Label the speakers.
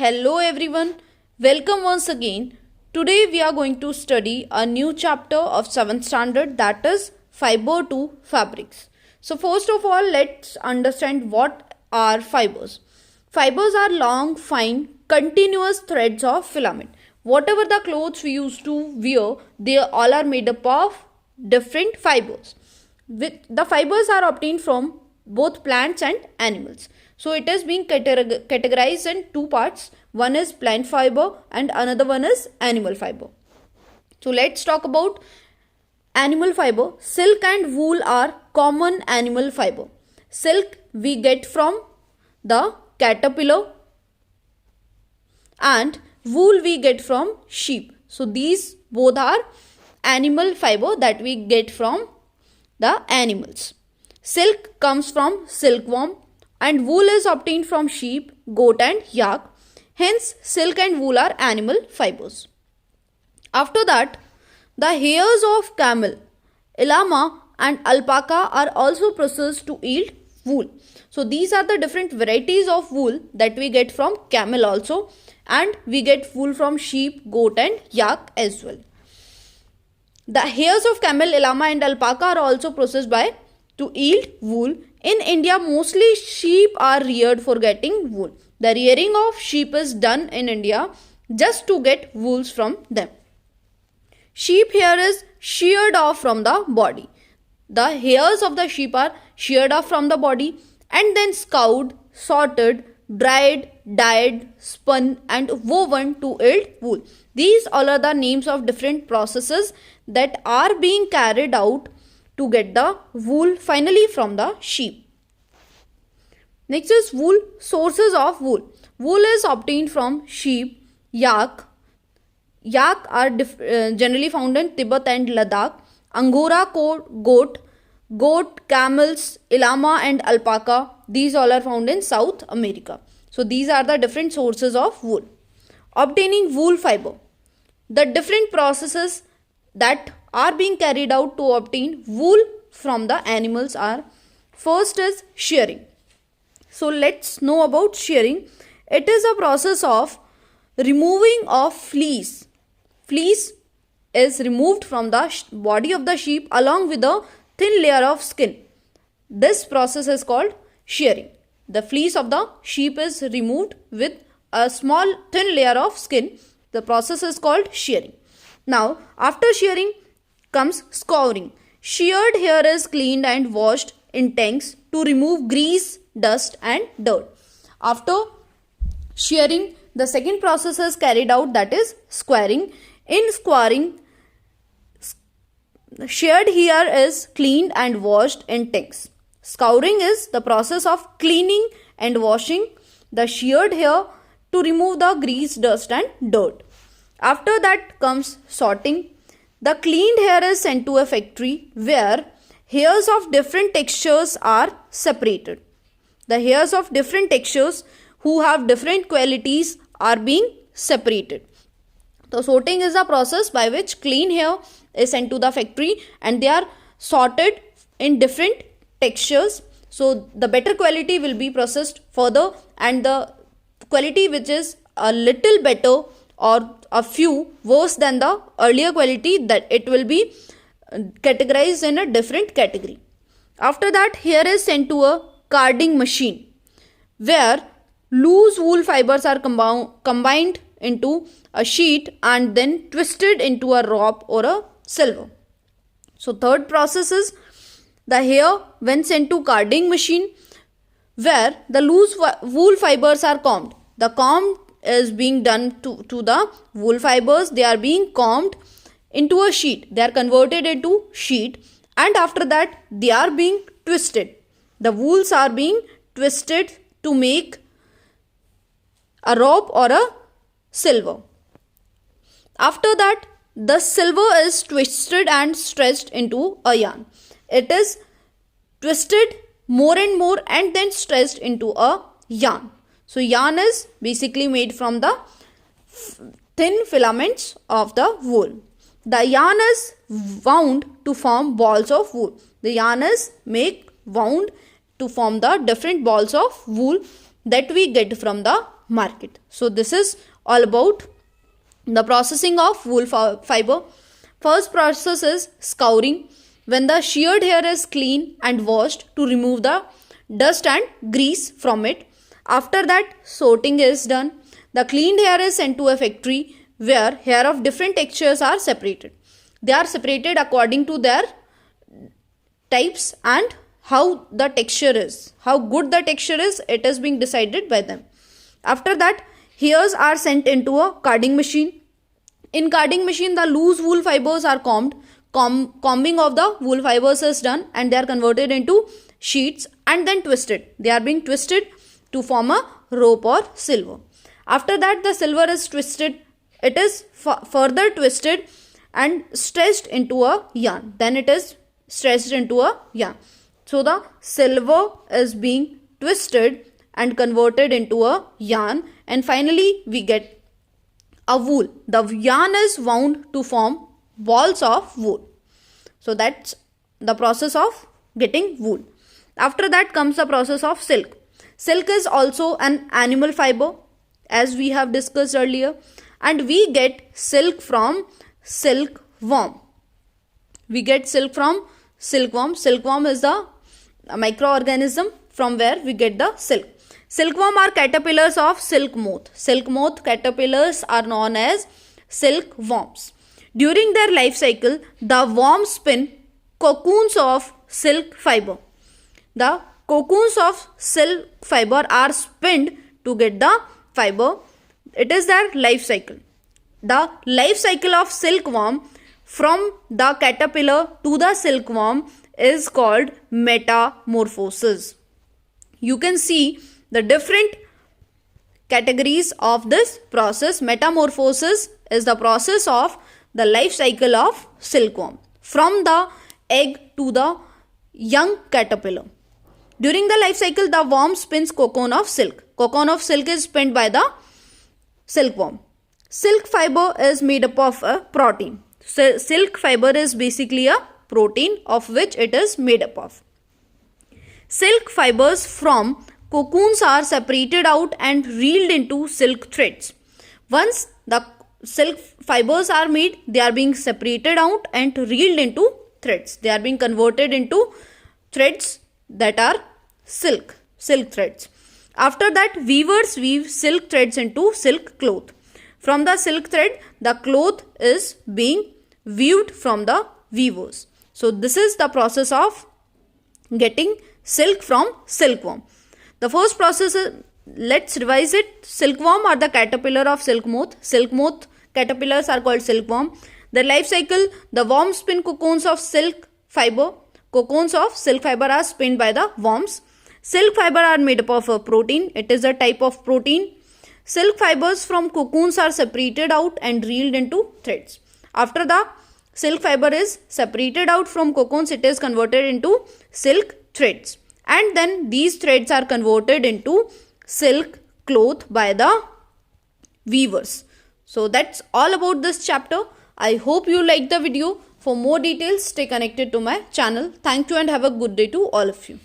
Speaker 1: Hello everyone, welcome once again. Today we are going to study a new chapter of 7th standard, that is fiber to fabrics. So first of all, let's understand what are fibers. Fibers are long, fine, continuous threads of filament. Whatever the clothes we used to wear, they all are made up of different fibers. The fibers are obtained from both plants and animals. So it is being categorized in two parts. One is plant fiber and another one is animal fiber. So let's talk about animal fiber. Silk and wool are common animal fiber. Silk we get from the caterpillar and wool we get from sheep. So these both are animal fiber that we get from the animals. Silk comes from silkworm and wool is obtained from sheep, goat and yak. Hence, silk and wool are animal fibers. After that, the hairs of camel, llama and alpaca are also processed to yield wool. So these are the different varieties of wool that we get from camel also, and we get wool from sheep, goat and yak as well. The hairs of camel, llama and alpaca are also processed to yield wool. In India, mostly sheep are reared for getting wool. The rearing of sheep is done in India just to get wools from them. Sheep hair is sheared off from the body. The hairs of the sheep are sheared off from the body and then scoured, sorted, dried, dyed, spun and woven to yield wool. These all are the names of different processes that are being carried out to get the wool finally from the sheep. Next is wool, sources of wool. Wool is obtained from sheep, yak. Yak are generally found in Tibet and Ladakh. Angora goat, camels, llama and alpaca. These all are found in South America. So these are the different sources of wool. Obtaining wool fiber. The different processes that are being carried out to obtain wool from the animals are: first is shearing. So let's know about shearing. It is a process of removing of fleece. Fleece is removed from the body of the sheep along with a thin layer of skin. This process is called shearing. The fleece of the sheep is removed with a small thin layer of skin. The process is called shearing. Now, after shearing comes scouring. Sheared hair is cleaned and washed in tanks to remove grease, dust and dirt. After shearing, the second process is carried out, that is squaring. In squaring, sheared hair is cleaned and washed in tanks. Scouring is the process of cleaning and washing the sheared hair to remove the grease, dust and dirt. After that comes sorting. The cleaned hair is sent to a factory where hairs of different textures are separated. The hairs of different textures who have different qualities are being separated. So sorting is the process by which clean hair is sent to the factory and they are sorted in different textures. So the better quality will be processed further and the quality which is a little better or a few worse than the earlier quality, that it will be categorized in a different category. After that, hair is sent to a carding machine where loose wool fibers are combined into a sheet and then twisted into a rope or a silver. So third process is the hair when sent to carding machine where the loose wool fibers are combed. The comb is being done to the wool fibers. They are being combed into a sheet. They are converted into sheet and after that they are being twisted. The wools are being twisted to make a rope or a silver. After that, the silver is twisted and stretched into a yarn. It is twisted more and more and then stretched into a yarn. So yarn is basically made from the thin filaments of the wool. The yarn is wound to form balls of wool. The yarn is wound to form the different balls of wool that we get from the market. So this is all about the processing of wool fiber. First process is scouring, when the sheared hair is clean and washed to remove the dust and grease from it. After that, sorting is done. The cleaned hair is sent to a factory where hair of different textures are separated. They are separated according to their types and how the texture is. How good the texture is, it is being decided by them. After that, hairs are sent into a carding machine. In carding machine, the loose wool fibers are combed. Combing of the wool fibers is done and they are converted into sheets and then twisted. They are being twisted to form a rope or silver. After that, the silver is twisted. It is further twisted and stretched into a yarn. Then it is stretched into a yarn. So the silver is being twisted and converted into a yarn, and finally we get a wool. The yarn is wound to form balls of wool. So that's the process of getting wool. After that comes the process of silk. Silk is also an animal fiber, as we have discussed earlier, and we get silk from silkworm. We get silk from silkworm. Silkworm is the microorganism from where we get the silk. Silkworm are caterpillars of silk moth. Silk moth caterpillars are known as silkworms. During their life cycle, the worms spin cocoons of silk fiber. The cocoons of silk fiber are spinned to get the fiber. It is their life cycle. The life cycle of silkworm from the caterpillar to the silkworm is called metamorphosis. You can see the different categories of this process. Metamorphosis is the process of the life cycle of silkworm from the egg to the young caterpillar. During the life cycle, the worm spins cocoon of silk. Cocoon of silk is spinned by the silkworm. Silk fiber is made up of a protein. Silk fiber is basically a protein of which it is made up of. Silk fibers from cocoons are separated out and reeled into silk threads. Once the silk fibers are made, they are being separated out and reeled into threads. They are being converted into threads that are silk threads. After that, weavers weave silk threads into silk cloth. From the silk thread, the cloth is being weaved from the weavers. So this is the process of getting silk from silkworm. The first process is, let's revise it. Silkworm are the caterpillar of silk moth. Silk moth caterpillars are called silkworm. Their life cycle, the worms spin cocoons of silk fiber. Cocoons of silk fiber are spinned by the worms. Silk fiber are made up of a protein. It is a type of protein. Silk fibers from cocoons are separated out and reeled into threads. After the silk fiber is separated out from cocoons, it is converted into silk threads. And then these threads are converted into silk cloth by the weavers. So that's all about this chapter. I hope you liked the video. For more details, stay connected to my channel. Thank you and have a good day to all of you.